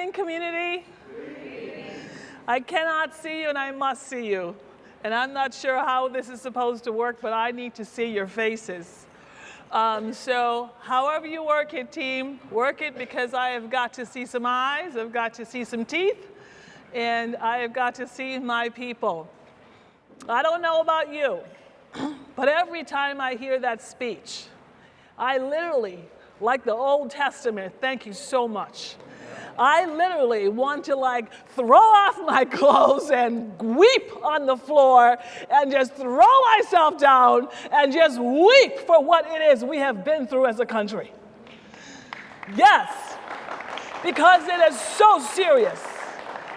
evening, community. I cannot see you and I must see you. And I'm not sure how this is supposed to work, but I need to see your faces. So however you work it, team, work it, because I have got to see some eyes, I've got to see some teeth, and I have got to see my people. I don't know about you, but every time I hear that speech, I literally, like the Old Testament, thank you so much, I literally want to throw off my clothes and weep on the floor and just throw myself down and just weep for what it is we have been through as a country. Yes, because it is so serious.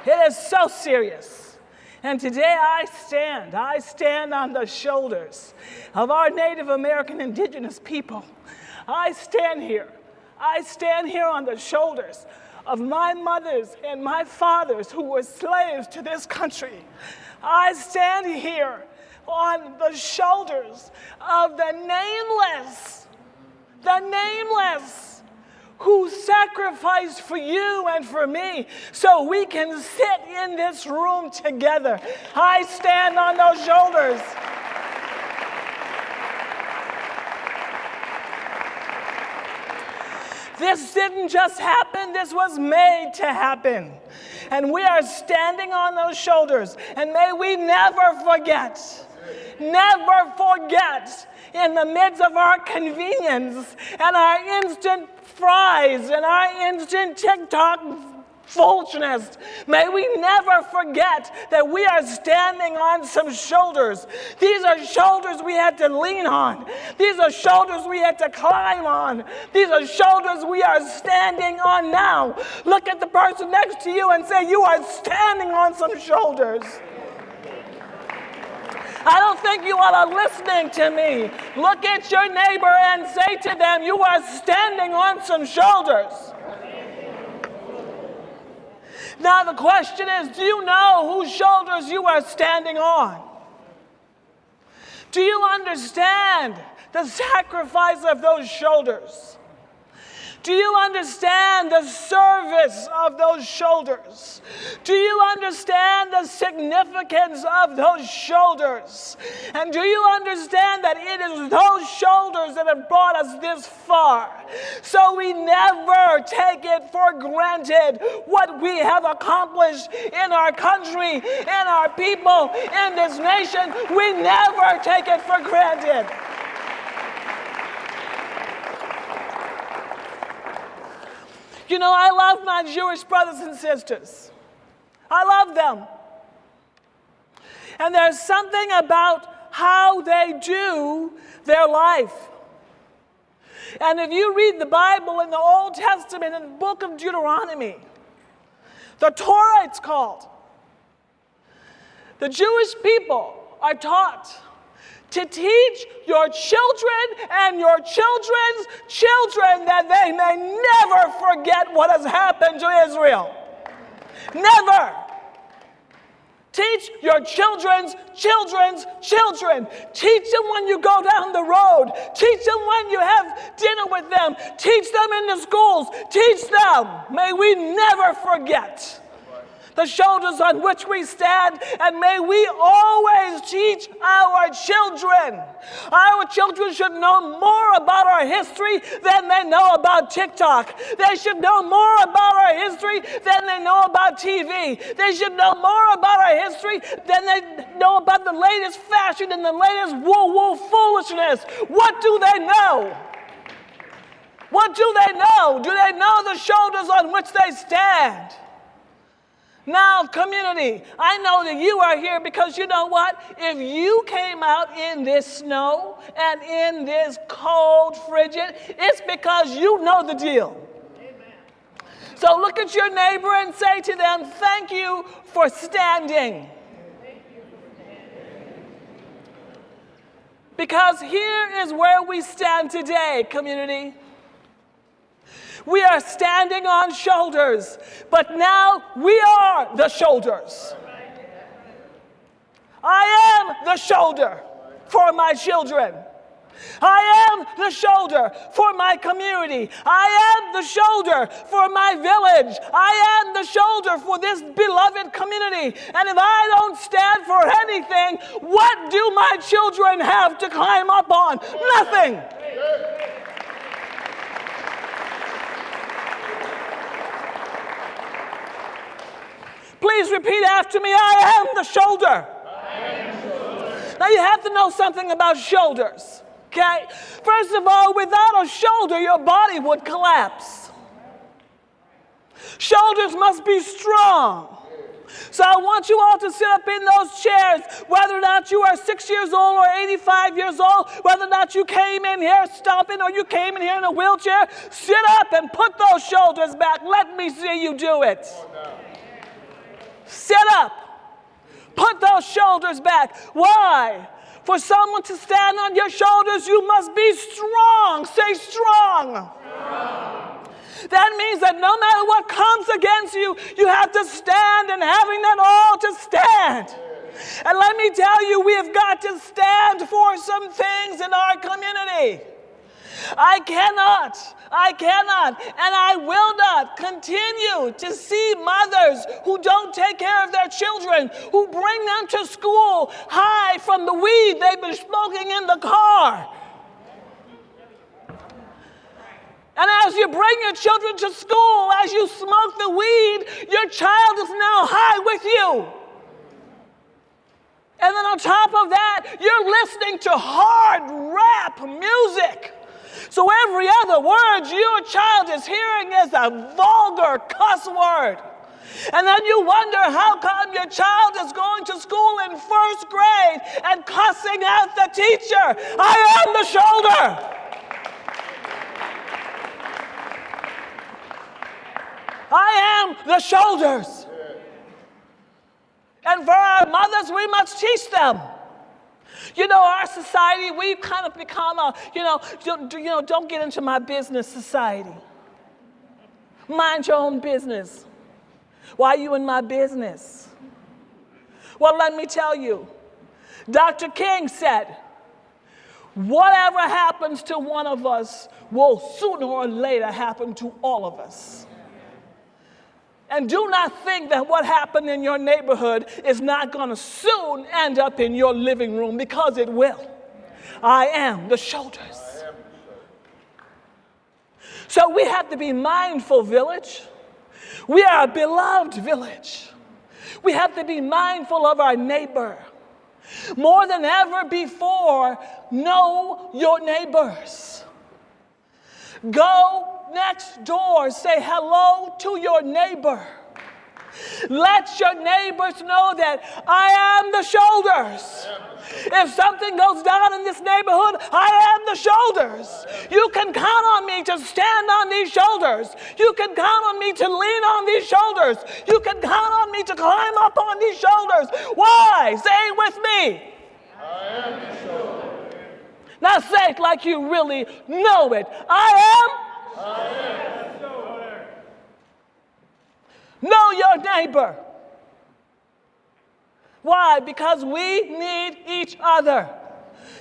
It is so serious. And today I stand on the shoulders of our Native American indigenous people. I stand here on the shoulders of my mothers and my fathers who were slaves to this country. I stand here on the shoulders of the nameless, who sacrificed for you and for me so we can sit in this room together. I stand on those shoulders. This didn't just happen, this was made to happen. And we are standing on those shoulders. And may we never forget, in the midst of our convenience and our instant fries and our instant TikTok foolishness, may we never forget that we are standing on some shoulders. These are shoulders we had to lean on. These are shoulders we had to climb on. These are shoulders we are standing on now. Look at the person next to you and say, you are standing on some shoulders. I don't think you all are listening to me. Look at your neighbor and say to them, you are standing on some shoulders. Now the question is, do you know whose shoulders you are standing on? Do you understand the sacrifice of those shoulders? Do you understand the service of those shoulders? Do you understand the significance of those shoulders? And do you understand that it is those shoulders that have brought us this far? So we never take it for granted what we have accomplished in our country, in our people, in this nation. We never take it for granted. You know, I love my Jewish brothers and sisters. I love them. And there's something about how they do their life. And if you read the Bible in the Old Testament, in the book of Deuteronomy, the Torah it's called, the Jewish people are taught to teach your children and your children's children that they may never forget what has happened to Israel. Never. Teach your children's children's children. Teach them when you go down the road. Teach them when you have dinner with them. Teach them in the schools. Teach them. May we never forget the shoulders on which we stand, and may we always teach our children. Our children should know more about our history than they know about TikTok. They should know more about our history than they know about TV. They should know more about our history than they know about the latest fashion and the latest woo-woo foolishness. What do they know? What do they know? Do they know the shoulders on which they stand? Now, community, I know that you are here because you know what? If you came out in this snow and in this cold, frigid, it's because you know the deal. Amen. So look at your neighbor and say to them, thank you for standing. Because here is where we stand today, community. We are standing on shoulders, but now we are the shoulders. I am the shoulder for my children. I am the shoulder for my community. I am the shoulder for my village. I am the shoulder for this beloved community. And if I don't stand for anything, what do my children have to climb up on? Nothing. Please repeat after me. I am the shoulder. Now you have to know something about shoulders. Okay? First of all, without a shoulder, your body would collapse. Shoulders must be strong. So I want you all to sit up in those chairs, whether or not you are 6 years old or 85 years old, whether or not you came in here stomping or you came in here in a wheelchair, sit up and put those shoulders back. Let me see you do it. Sit up. Put those shoulders back. Why? For someone to stand on your shoulders, you must be strong. Say strong. That means that no matter what comes against you, you have to stand, and having that all to stand. And let me tell you, we have got to stand for some things in our community. I cannot, and I will not continue to see mothers who don't take care of their children, who bring them to school high from the weed they've been smoking in the car. And as you bring your children to school, as you smoke the weed, your child is now high with you. And then on top of that, you're listening to hard rap music. So every other word your child is hearing is a vulgar cuss word. And then you wonder how come your child is going to school in first grade and cussing out the teacher. I am the shoulder. I am the shoulders. And for our mothers, we must teach them. You know, our society, we've kind of become a, don't get into my business society. Mind your own business. Why are you in my business? Well, let me tell you. Dr. King said, whatever happens to one of us will sooner or later happen to all of us. And do not think that what happened in your neighborhood is not going to soon end up in your living room, because it will. I am the shoulders. So we have to be mindful, village. We are a beloved village. We have to be mindful of our neighbor. More than ever before, know your neighbors. Go next door, say hello to your neighbor. Let your neighbors know that I am the shoulders. If something goes down in this neighborhood, I am the shoulders. You can count on me to stand on these shoulders. You can count on me to lean on these shoulders. You can count on me to climb up on these shoulders. Why? Say it with me. I am the shoulder. Now say it like you really know it. I am. Know your neighbor. Why? Because we need each other.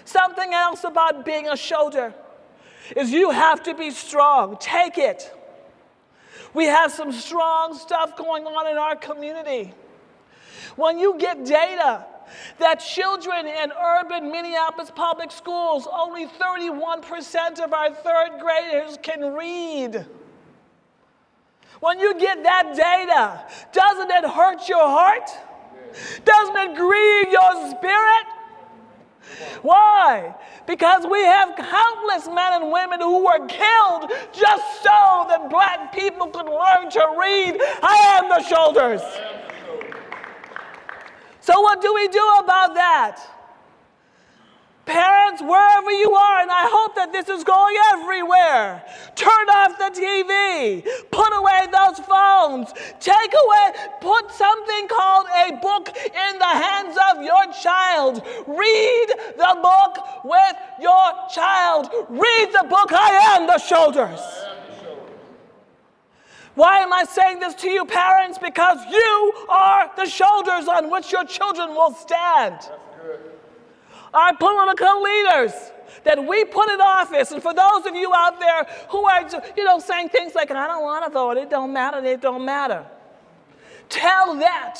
Something else about being a shoulder is you have to be strong. Take it. We have some strong stuff going on in our community. When you get data that children in urban Minneapolis public schools, only 31% of our third graders can read. When you get that data, doesn't it hurt your heart? Doesn't it grieve your spirit? Why? Because we have countless men and women who were killed just so that black people could learn to read. I am the shoulders. So what do we do about that? Parents, wherever you are, and I hope that this is going everywhere, turn off the TV, put away those phones, put something called a book in the hands of your child. Read the book with your child. Read the book, I am the shoulders. Why am I saying this to you, parents? Because you are the shoulders on which your children will stand. our political leaders that we put in office, and for those of you out there who are, saying things like, I don't want to vote, it don't matter. Tell that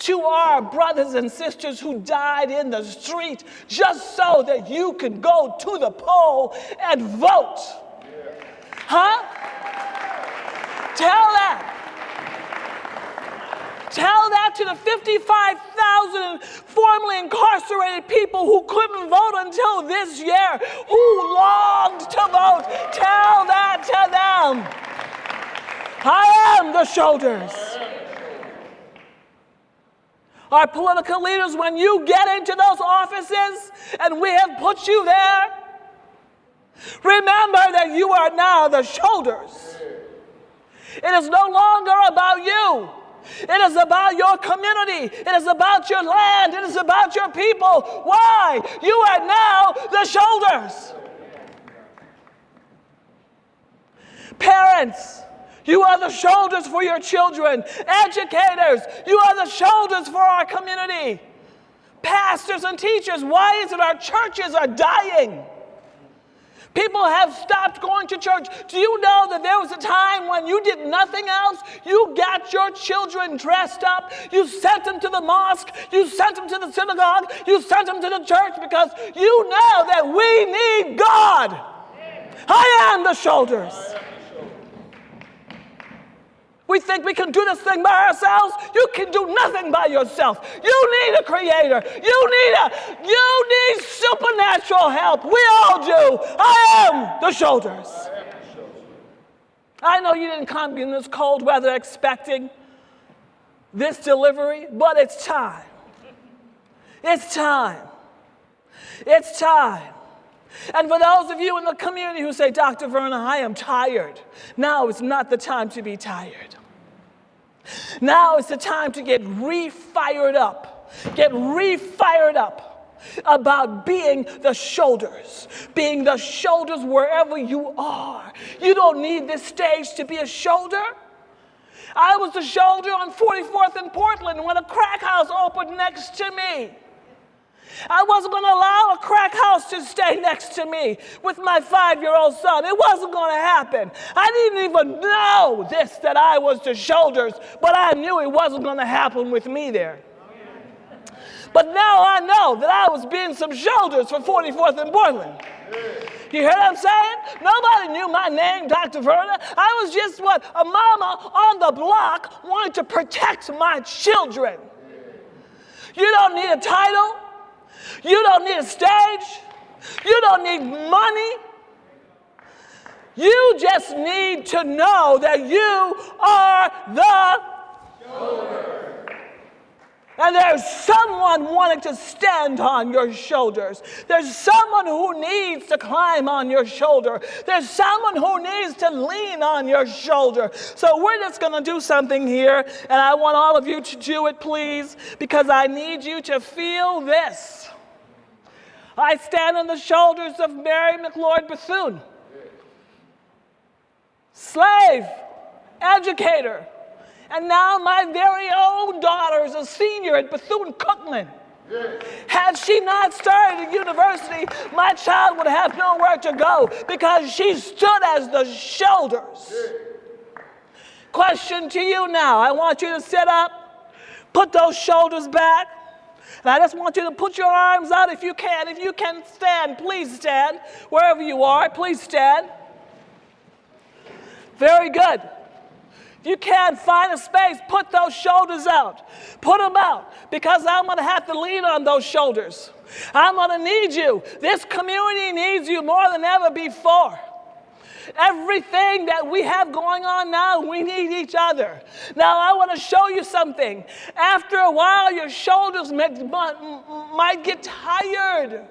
to our brothers and sisters who died in the street just so that you could go to the poll and vote. Huh? Tell that. Tell that to the 55,000 formerly incarcerated people who couldn't vote until this year, who longed to vote. Tell that to them. I am the shoulders. Our political leaders, when you get into those offices and we have put you there, remember that you are now the shoulders. It is no longer about you. It is about your community. It is about your land. It is about your people. Why? You are now the shoulders. Parents, you are the shoulders for your children. Educators, you are the shoulders for our community. Pastors and teachers, why is it our churches are dying? People have stopped going to church. Do you know that there was a time when you did nothing else? You got your children dressed up. You sent them to the mosque. You sent them to the synagogue. You sent them to the church because you know that we need God. I am the shoulders. We think we can do this thing by ourselves. You can do nothing by yourself. You need a creator. You need supernatural help. We all do. I am the shoulders. I know you didn't come in this cold weather expecting this delivery, but it's time. It's time. It's time. And for those of you in the community who say, Dr. Verna, I am tired. Now is not the time to be tired. Now is the time to get re-fired up. Get re-fired up about being the shoulders. Being the shoulders wherever you are. You don't need this stage to be a shoulder. I was the shoulder on 44th and Portland when a crack house opened next to me. I wasn't going to allow a crack house to stay next to me with my 5-year-old son. It wasn't going to happen. I didn't even know that I was the shoulders, but I knew it wasn't going to happen with me there. But now I know that I was being some shoulders for 44th and Portland. You hear what I'm saying? Nobody knew my name, Dr. Verna. I was just a mama on the block wanting to protect my children. You don't need a title. You don't need a stage. You don't need money. You just need to know that you are the shoulder. And there's someone wanting to stand on your shoulders. There's someone who needs to climb on your shoulder. There's someone who needs to lean on your shoulder. So we're just going to do something here, and I want all of you to do it, please, because I need you to feel this. I stand on the shoulders of Mary McLeod Bethune, slave, educator, and now my very own daughter is a senior at Bethune-Cookman. Had she not started at university, my child would have nowhere to go because she stood as the shoulders. Question to you now. I want you to sit up, put those shoulders back. And I just want you to put your arms out if you can. If you can stand, please stand. Wherever you are, please stand. Very good. If you can, find a space, put those shoulders out. Put them out, because I'm going to have to lean on those shoulders. I'm going to need you. This community needs you more than ever before. Everything that we have going on now, we need each other. Now, I want to show you something. After a while, your shoulders might get tired.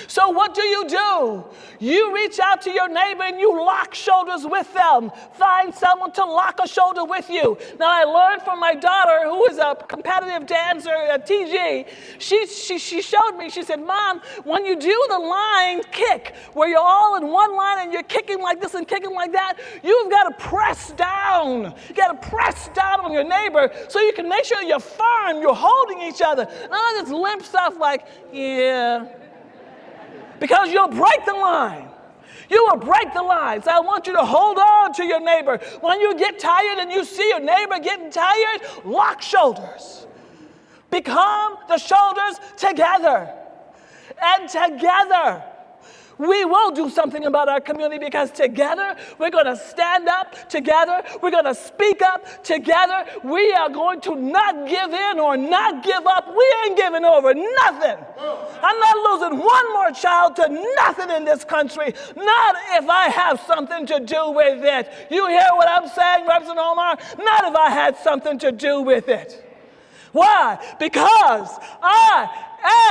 So what do? You reach out to your neighbor and you lock shoulders with them. Find someone to lock a shoulder with you. Now, I learned from my daughter, who is a competitive dancer at TG. She showed me, she said, Mom, when you do the line kick, where you're all in one line and you're kicking like this and kicking like that, you've got to press down. You got to press down on your neighbor so you can make sure you're firm, you're holding each other. None of this limp stuff like, yeah. because you'll break the line. You will break the lines. I want you to hold on to your neighbor. When you get tired and you see your neighbor getting tired, lock shoulders. Become the shoulders together. And together, we will do something about our community, because together we're going to stand up together. We're going to speak up together. We are going to not give in or not give up. We ain't giving over nothing. I'm not losing one more child to nothing in this country, not if I have something to do with it. You hear what I'm saying, Representative Omar? Not if I had something to do with it. Why? Because I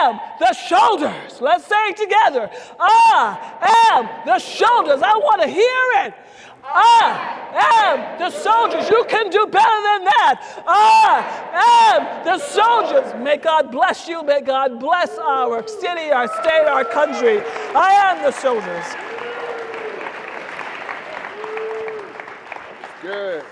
am the shoulders. Let's say it together. I am the shoulders. I want to hear it. I am the soldiers. You can do better than that. I am the soldiers. May God bless you. May God bless our city, our state, our country. I am the soldiers. Good.